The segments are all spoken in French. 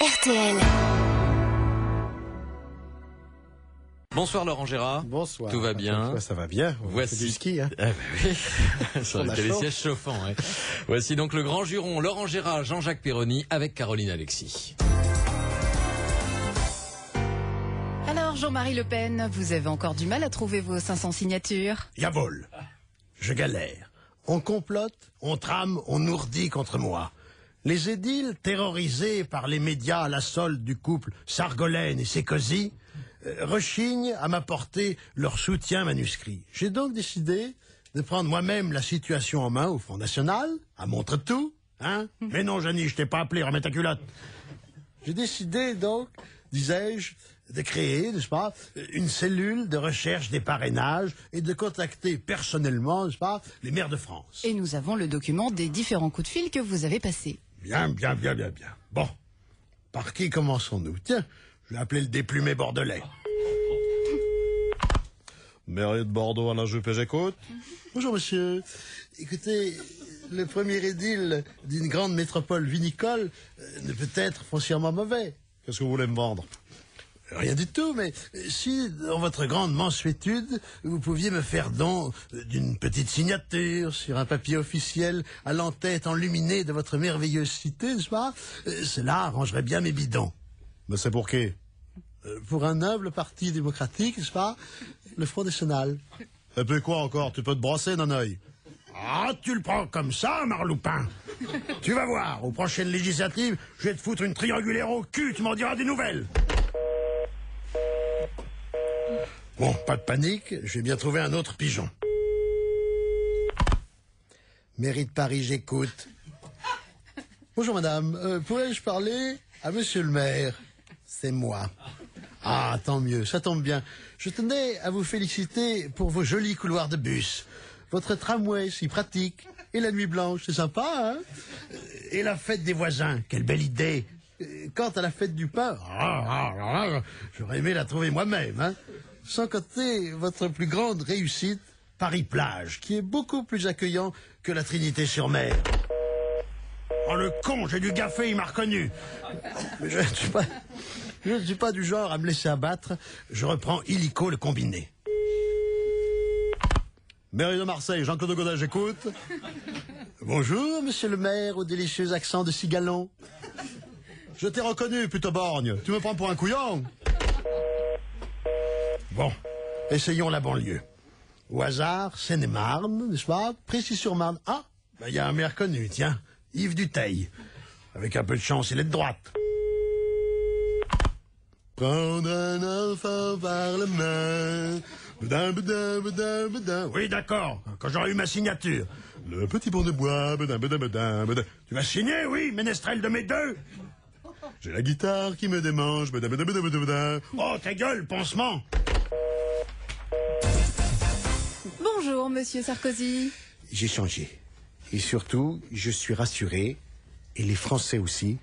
RTL. Bonsoir Laurent Gérard. Bonsoir. Tout va bien? Ça va bien. Voici du ski, hein. Ah bah oui. Sur les sièges chauffants. Ouais. Voici donc le grand juron Laurent Gérard, Jean-Jacques Perroni avec Caroline Alexis. Alors Jean-Marie Le Pen, vous avez encore du mal à trouver vos 500 signatures? Yavol. Je galère. On complote, on trame, on ourdit contre moi. Les édiles, terrorisés par les médias à la solde du couple Sargolène et Sécozy, rechignent à m'apporter leur soutien manuscrit. J'ai donc décidé de prendre moi-même la situation en main au Front National, à Montre-tout, hein. Mais non, Jeannie, je t'ai pas appelé, remets ta culotte. J'ai décidé donc, disais-je, de créer, n'est-ce pas, une cellule de recherche des parrainages et de contacter personnellement, n'est-ce pas, les maires de France. Et nous avons le document des différents coups de fil que vous avez passés. Bien. Bon, par qui commençons-nous? Tiens, je vais appeler le déplumé bordelais. Mairie de Bordeaux à la jupe et j'écoute. Bonjour monsieur. Écoutez, le premier édile d'une grande métropole vinicole ne peut être foncièrement mauvais. Qu'est-ce que vous voulez me vendre? Rien du tout, mais si, dans votre grande mansuétude, vous pouviez me faire don d'une petite signature sur un papier officiel à l'entête enluminée de votre merveilleuse cité, n'est-ce pas? Cela arrangerait bien mes bidons. Mais c'est pour qui? Pour un noble parti démocratique, n'est-ce pas? Le Front National. Et puis quoi encore? Tu peux te brosser, Nanoï? Ah, tu le prends comme ça, Marloupin? Tu vas voir, aux prochaines législatives, je vais te foutre une triangulaire au cul, tu m'en diras des nouvelles. Bon, pas de panique, je vais bien trouver un autre pigeon. Mairie de Paris, j'écoute. Bonjour madame, pourrais-je parler à monsieur le maire? C'est moi. Ah, tant mieux, ça tombe bien. Je tenais à vous féliciter pour vos jolis couloirs de bus. Votre tramway, si pratique. Et la nuit blanche, c'est sympa, hein? Et la fête des voisins, quelle belle idée. Quant à la fête du pain, j'aurais aimé la trouver moi-même, hein? Sans compter votre plus grande réussite, Paris-Plage, qui est beaucoup plus accueillant que la Trinité-sur-Mer. Oh le con, j'ai dû gaffer, il m'a reconnu. Mais je ne suis pas du genre à me laisser abattre. Je reprends illico le combiné. Mairie de Marseille, Jean-Claude Godet, j'écoute. Bonjour, monsieur le maire, au délicieux accent de Cigalon. Je t'ai reconnu, plutôt borgne. Tu me prends pour un couillon? Bon, essayons la banlieue. Au hasard, Seine-et-Marne, n'est-ce pas? Précis-sur-Marne. Ah, il y a un maire connu, tiens. Yves Duteil. Avec un peu de chance, il est de droite. Prendre un enfant par la main. Oui, d'accord, quand j'aurai eu ma signature. Le petit pont de bois. Tu vas signer, oui, ménestrel de mes deux. J'ai la guitare qui me démange. Oh, ta gueule, pansement. Bonjour monsieur Sarkozy. J'ai changé. Et surtout, je suis rassuré. Et les Français aussi.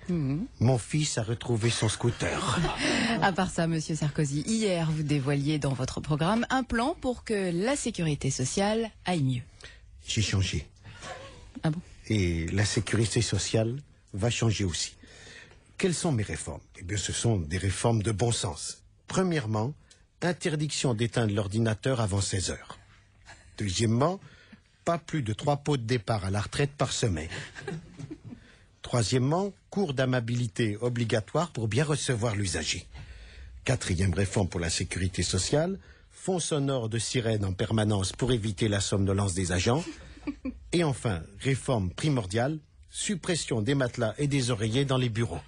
Mon fils a retrouvé son scooter. À part ça, monsieur Sarkozy, hier vous dévoiliez dans votre programme un plan pour que la sécurité sociale aille mieux. J'ai changé. Ah bon? Et la sécurité sociale va changer aussi. Quelles sont mes réformes? Eh bien, ce sont des réformes de bon sens. Premièrement, interdiction d'éteindre l'ordinateur avant 16 heures. Deuxièmement, pas plus de 3 pots de départ à la retraite par semaine. Troisièmement, cours d'amabilité obligatoire pour bien recevoir l'usager. Quatrième réforme pour la sécurité sociale, fond sonore de sirène en permanence pour éviter la somnolence des agents. Et enfin, réforme primordiale, suppression des matelas et des oreillers dans les bureaux.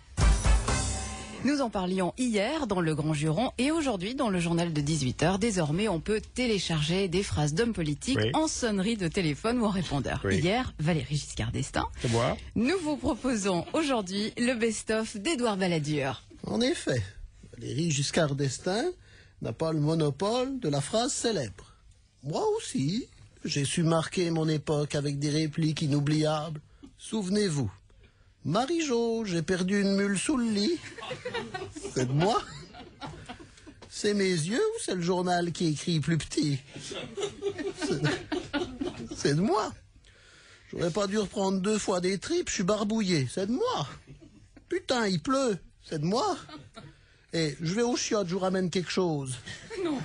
Nous en parlions hier dans le Grand Juron et aujourd'hui dans le journal de 18h. Désormais, on peut télécharger des phrases d'hommes politiques en sonnerie de téléphone ou en répondeur. Oui. Hier, Valéry Giscard d'Estaing. C'est moi. Nous vous proposons aujourd'hui le best-of d'Édouard Balladur. En effet, Valéry Giscard d'Estaing n'a pas le monopole de la phrase célèbre. Moi aussi, j'ai su marquer mon époque avec des répliques inoubliables. Souvenez-vous, Marie-Jo, j'ai perdu une mule sous le lit. C'est de moi. C'est mes yeux ou c'est le journal qui écrit plus petit? C'est de moi. J'aurais pas dû reprendre 2 fois des tripes, je suis barbouillé. C'est de moi. Putain, il pleut. C'est de moi. Et je vais au chiottes, je vous ramène quelque chose. Non.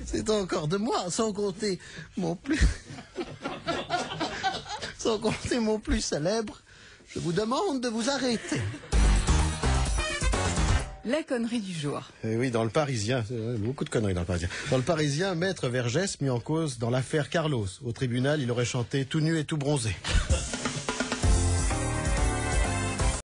C'est encore de moi, sans compter mon plus... sans compter mon plus célèbre. Je vous demande de vous arrêter. La connerie du jour. Et oui, dans le Parisien, beaucoup de conneries dans le Parisien. Dans le Parisien, Maître Vergès mis en cause dans l'affaire Carlos. Au tribunal, il aurait chanté tout nu et tout bronzé.